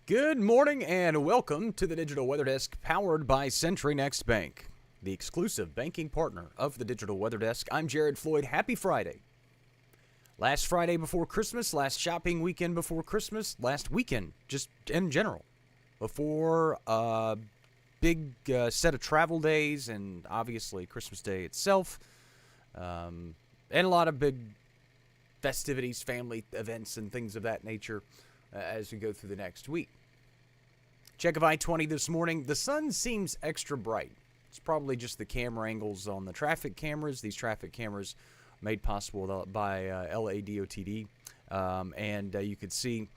Good morning and welcome to the Digital Weather Desk powered by Century Next Bank, the exclusive banking partner of the Digital Weather Desk. I'm Jared Floyd. Happy Friday. Last Friday before Christmas, last shopping weekend before Christmas, last weekend just in general before a big set of travel days and obviously Christmas Day itself, and a lot of big festivities, family events, and things of that nature as we go through the next week. Check of I-20 this morning. The sun seems extra bright. It's probably just the camera angles on the traffic cameras. These traffic cameras made possible by LADOTD. And you could see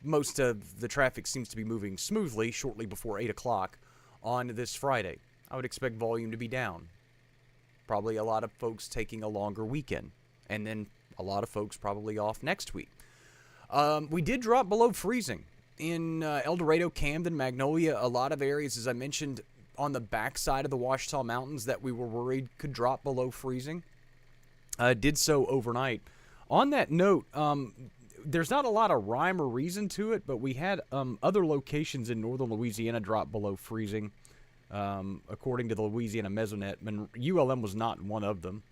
most of the traffic seems to be moving smoothly shortly before 8 o'clock on this Friday. I would expect volume to be down. Probably a lot of folks taking a longer weekend. And then a lot of folks probably off next week. We did drop below freezing in El Dorado, Camden, Magnolia. A lot of areas, as I mentioned, on the backside of the Ouachita Mountains that we were worried could drop below freezing. Did so overnight. On that note, there's not a lot of rhyme or reason to it, but we had other locations in northern Louisiana drop below freezing, according to the Louisiana Mesonet. ULM was not one of them.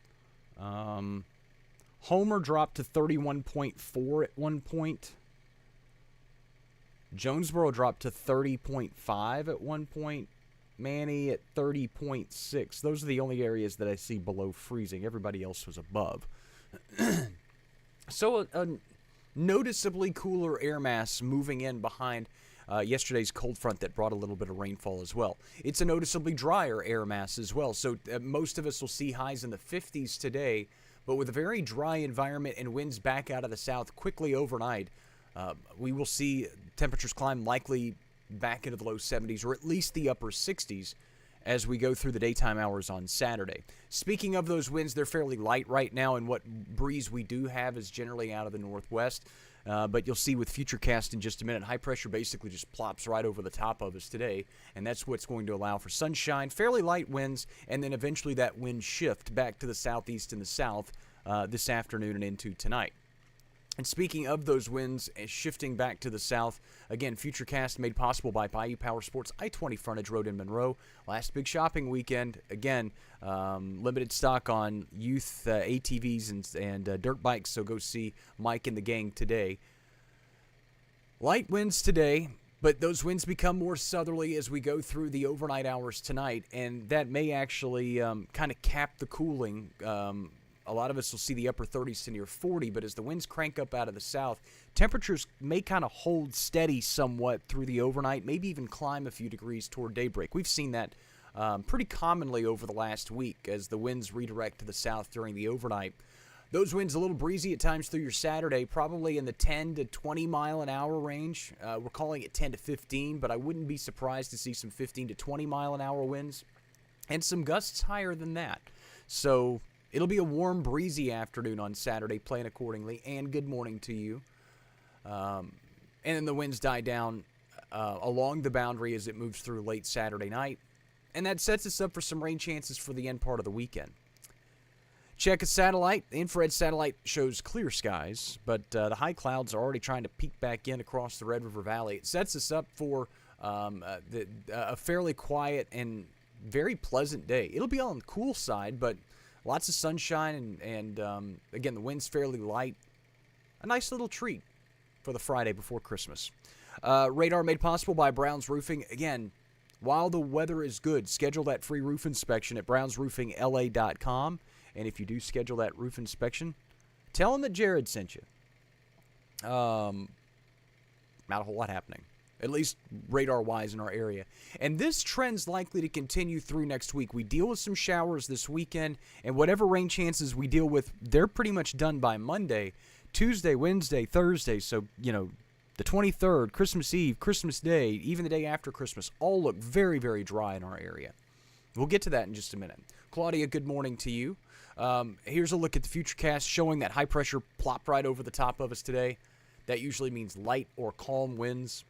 Homer dropped to 31.4 at one point. Jonesboro dropped to 30.5 at one point. Manny at 30.6. Those are the only areas that I see below freezing. Everybody else was above. So a noticeably cooler air mass moving in behind yesterday's cold front that brought a little bit of rainfall as well. It's a noticeably drier air mass as well. So most of us will see highs in the 50s today, but with a very dry environment and winds back out of the south quickly overnight, we will see temperatures climb likely back into the low 70s or at least the upper 60s as we go through the daytime hours on Saturday. Speaking of those winds, they're fairly light right now, and what breeze we do have is generally out of the northwest. But you'll see with Futurecast in just a minute, high pressure basically just plops right over the top of us today, and that's what's going to allow for sunshine, fairly light winds, and then eventually that wind shift back to the southeast and the south this afternoon and into tonight. And speaking of those winds shifting back to the south, again, Futurecast made possible by Bayou Power Sports, I-20 frontage road in Monroe. Last big shopping weekend, again, limited stock on youth ATVs and dirt bikes, so go see Mike and the gang today. Light winds today, but those winds become more southerly as we go through the overnight hours tonight, and that may actually kind of cap the cooling. A lot of us will see the upper 30s to near 40, but as the winds crank up out of the south, temperatures may kind of hold steady somewhat through the overnight, maybe even climb a few degrees toward daybreak. We've seen that pretty commonly over the last week as the winds redirect to the south during the overnight. Those winds a little breezy at times through your Saturday, probably in the 10 to 20 mile an hour range. We're calling it 10 to 15, but I wouldn't be surprised to see some 15 to 20 mile an hour winds and some gusts higher than that. So it'll be a warm, breezy afternoon on Saturday. Plan accordingly, and good morning to you. And then the winds die down along the boundary as it moves through late Saturday night. And that sets us up for some rain chances for the end part of the weekend. Check a satellite. The infrared satellite shows clear skies, but the high clouds are already trying to peek back in across the Red River Valley. It sets us up for a fairly quiet and very pleasant day. It'll be on the cool side, but lots of sunshine, and again, the wind's fairly light. A nice little treat for the Friday before Christmas. Radar made possible by Brown's Roofing. Again, while the weather is good, schedule that free roof inspection at brownsroofingla.com. And if you do schedule that roof inspection, tell them that Jared sent you. Not a whole lot happening, at least radar-wise in our area. And this trend's likely to continue through next week. We deal with some showers this weekend, and whatever rain chances we deal with, they're pretty much done by Monday, Tuesday, Wednesday, Thursday. So, the 23rd, Christmas Eve, Christmas Day, even the day after Christmas, all look very, very dry in our area. We'll get to that in just a minute. Claudia, good morning to you. Here's a look at the Futurecast showing that high pressure plopped right over the top of us today. That usually means light or calm winds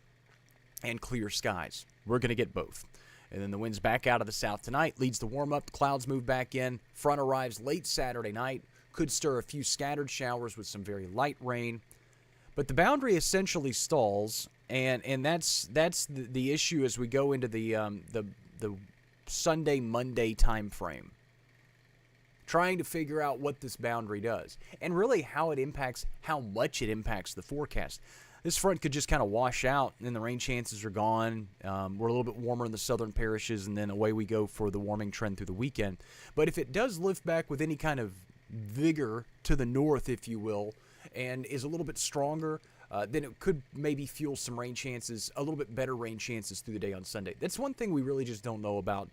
and clear skies. We're going to get both. And then the winds back out of the south tonight leads to warm up. The clouds move back in. Front arrives late Saturday night. Could stir a few scattered showers with some very light rain. But the boundary essentially stalls, and that's the issue as we go into the Sunday Monday time frame. Trying to figure out what this boundary does and really how much it impacts the forecast. This front could just kind of wash out and then the rain chances are gone. We're a little bit warmer in the southern parishes and then away we go for the warming trend through the weekend. But if it does lift back with any kind of vigor to the north, if you will, and is a little bit stronger, then it could maybe fuel some rain chances, a little bit better rain chances through the day on Sunday. That's one thing we really just don't know about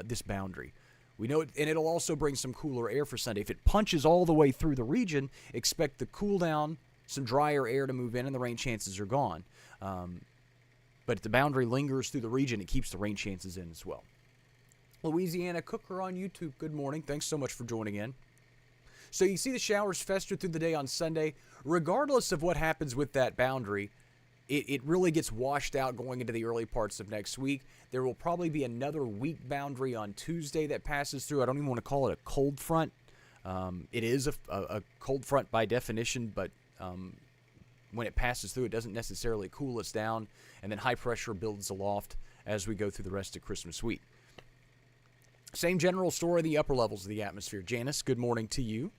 this boundary. We know it, and it'll also bring some cooler air for Sunday. If it punches all the way through the region, expect the cool down, some drier air to move in, and the rain chances are gone. But if the boundary lingers through the region, it keeps the rain chances in as well. Louisiana Cooker on YouTube, good morning. Thanks so much for joining in. So you see the showers fester through the day on Sunday. Regardless of what happens with that boundary, it really gets washed out going into the early parts of next week. There will probably be another weak boundary on Tuesday that passes through. I don't even want to call it a cold front. It is a cold front by definition, but when it passes through, it doesn't necessarily cool us down, and then high pressure builds aloft as we go through the rest of Christmas week. Same general story in the upper levels of the atmosphere. Janice, good morning to you.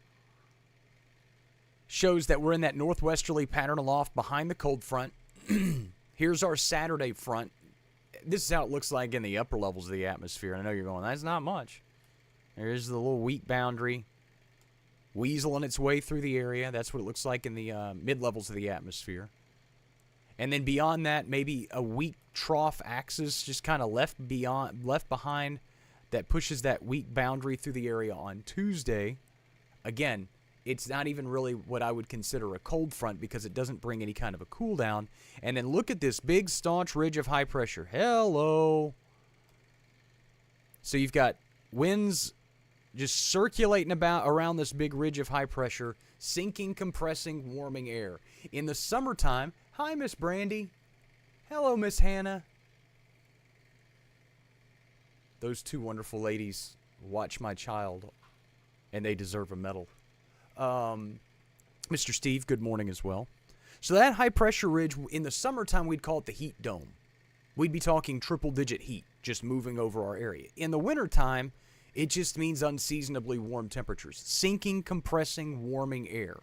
Shows that we're in that northwesterly pattern aloft behind the cold front. Here's our Saturday front. This is how it looks like in the upper levels of the atmosphere. And I know you're going, that's not much. There's the little weak boundary weaseling its way through the area. That's what it looks like in the mid-levels of the atmosphere. And then beyond that, maybe a weak trough axis just kind of left behind that pushes that weak boundary through the area on Tuesday. Again, it's not even really what I would consider a cold front because it doesn't bring any kind of a cool down. And then look at this big staunch ridge of high pressure. Hello. So you've got winds just circulating around this big ridge of high pressure, sinking, compressing, warming air. In the summertime, hi, Miss Brandy. Hello, Miss Hannah. Those two wonderful ladies watch my child, and they deserve a medal. Mr. Steve, good morning as well. So that high pressure ridge, in the summertime, we'd call it the heat dome. We'd be talking triple-digit heat just moving over our area. In the wintertime, it just means unseasonably warm temperatures. Sinking, compressing, warming air.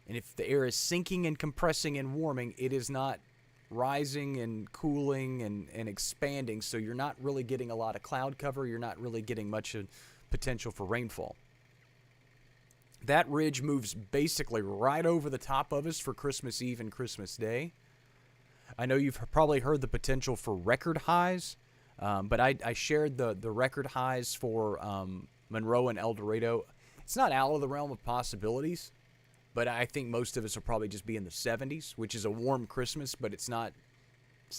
And if the air is sinking and compressing and warming, it is not rising and cooling and expanding, so you're not really getting a lot of cloud cover. You're not really getting much potential for rainfall. That ridge moves basically right over the top of us for Christmas Eve and Christmas Day. I know you've probably heard the potential for record highs, but I shared the record highs for Monroe and El Dorado. It's not out of the realm of possibilities, but I think most of us will probably just be in the 70s, which is a warm Christmas, but it's not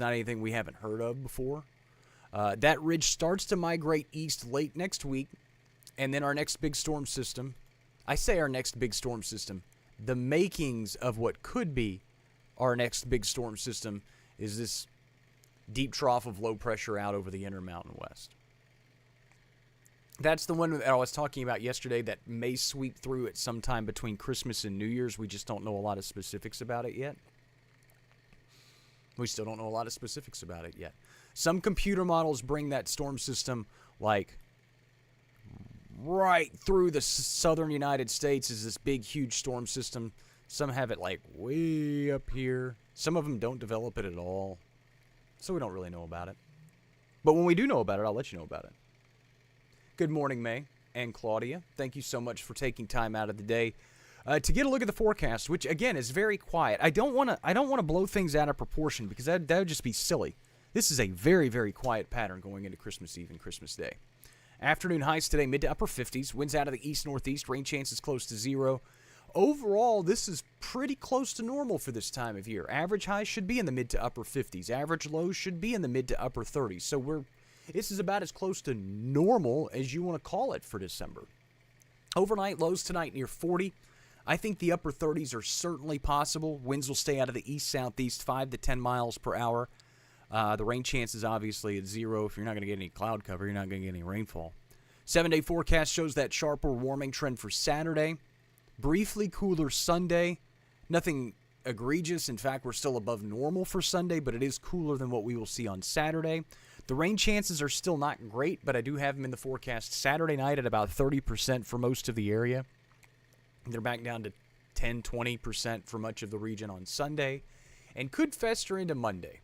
anything we haven't heard of before. That ridge starts to migrate east late next week, and then our next big storm system. I say our next big storm system. The makings of what could be our next big storm system is this deep trough of low pressure out over the Intermountain West. That's the one that I was talking about yesterday that may sweep through at some time between Christmas and New Year's. We just don't know a lot of specifics about it yet. We still don't know a lot of specifics about it yet. Some computer models bring that storm system like right through the southern United States is this big, huge storm system. Some have it like way up here. Some of them don't develop it at all. So we don't really know about it. But when we do know about it, I'll let you know about it. Good morning, May and Claudia. Thank you so much for taking time out of the day to get a look at the forecast, which again is very quiet. I don't want to blow things out of proportion because that would just be silly. This is a very, very quiet pattern going into Christmas Eve and Christmas Day. Afternoon highs today, mid to upper 50s. Winds out of the east-northeast. Rain chances close to 0. Overall, this is pretty close to normal for this time of year. Average highs should be in the mid to upper 50s. Average lows should be in the mid to upper 30s. So this is about as close to normal as you want to call it for December. Overnight lows tonight near 40. I think the upper 30s are certainly possible. Winds will stay out of the east-southeast 5 to 10 miles per hour. The rain chance is obviously at 0. If you're not going to get any cloud cover, you're not going to get any rainfall. 7-day forecast shows that sharper warming trend for Saturday. Briefly cooler Sunday. Nothing egregious. In fact, we're still above normal for Sunday, but it is cooler than what we will see on Saturday. The rain chances are still not great, but I do have them in the forecast Saturday night at about 30% for most of the area. They're back down to 10-20% for much of the region on Sunday, and could fester into Monday.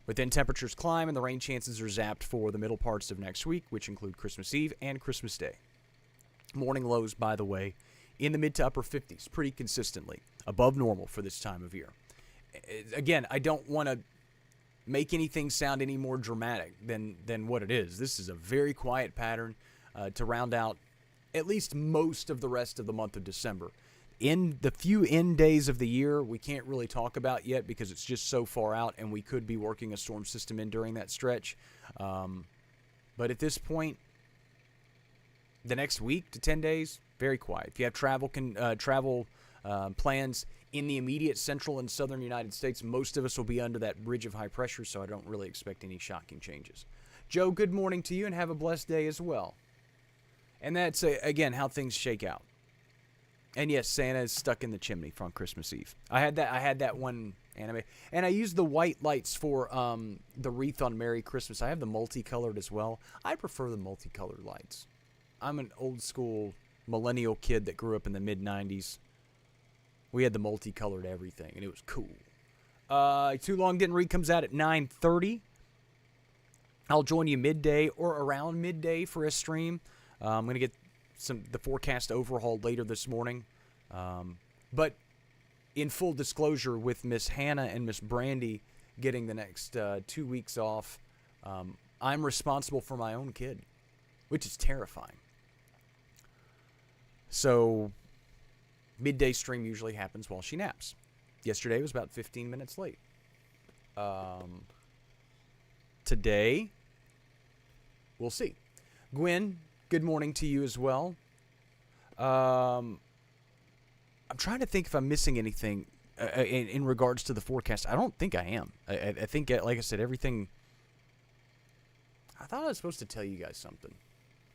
But then temperatures climb and the rain chances are zapped for the middle parts of next week, which include Christmas Eve and Christmas Day. Morning lows, by the way, in the mid to upper 50s pretty consistently, above normal for this time of year. Again, I don't want to make anything sound any more dramatic than what it is. This is a very quiet pattern to round out at least most of the rest of the month of December. In the few end days of the year, we can't really talk about yet because it's just so far out, and we could be working a storm system in during that stretch. But at this point, the next week to 10 days, very quiet. If you have travel plans in the immediate central and southern United States, most of us will be under that bridge of high pressure, so I don't really expect any shocking changes. Joe, good morning to you, and have a blessed day as well. And that's, again, how things shake out. And yes, Santa is stuck in the chimney from Christmas Eve. I had that one anime. And I used the white lights for the wreath on Merry Christmas. I have the multicolored as well. I prefer the multicolored lights. I'm an old school millennial kid that grew up in the mid-90s. We had the multicolored everything, and it was cool. Too Long Didn't Read comes out at 9:30. I'll join you midday or around midday for a stream. I'm going to get the forecast overhauled later this morning. But in full disclosure, with Miss Hannah and Miss Brandy getting the next 2 weeks off, I'm responsible for my own kid, which is terrifying. So midday stream usually happens while she naps. Yesterday was about 15 minutes late. Today, we'll see. Gwen, good morning to you as well. I'm trying to think if I'm missing anything in regards to the forecast. I don't think I am. I think, like I said, everything... I thought I was supposed to tell you guys something.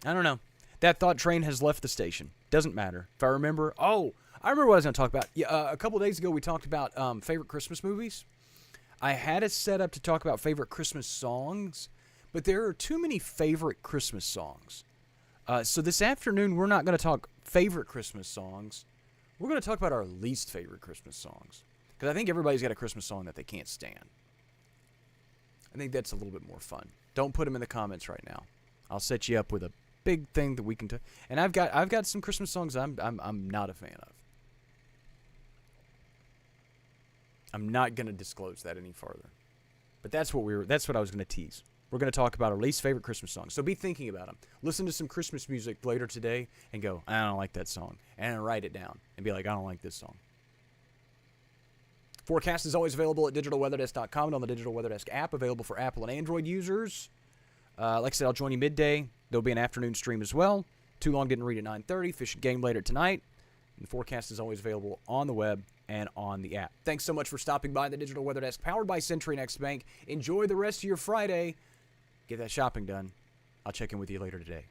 I don't know. That thought train has left the station. Doesn't matter. If I remember... Oh, I remember what I was going to talk about. Yeah, a couple days ago, we talked about favorite Christmas movies. I had it set up to talk about favorite Christmas songs, but there are too many favorite Christmas songs. So this afternoon, we're not going to talk favorite Christmas songs. We're going to talk about our least favorite Christmas songs. Because I think everybody's got a Christmas song that they can't stand. I think that's a little bit more fun. Don't put them in the comments right now. I'll set you up with a big thing that we can... And I've got some Christmas songs I'm not a fan of. I'm not going to disclose that any farther. But that's what I was going to tease. We're going to talk about our least favorite Christmas songs. So be thinking about them. Listen to some Christmas music later today and go, I don't like that song. And write it down and be like, I don't like this song. Forecast is always available at digitalweatherdesk.com and on the Digital Weather Desk app, available for Apple and Android users. Like I said, I'll join you midday. There'll be an afternoon stream as well. Too Long Didn't Read at 9:30. Fish and Game later tonight. And the forecast is always available on the web and on the app. Thanks so much for stopping by the Digital Weather Desk, powered by Century Next Bank. Enjoy the rest of your Friday. Get that shopping done. I'll check in with you later today.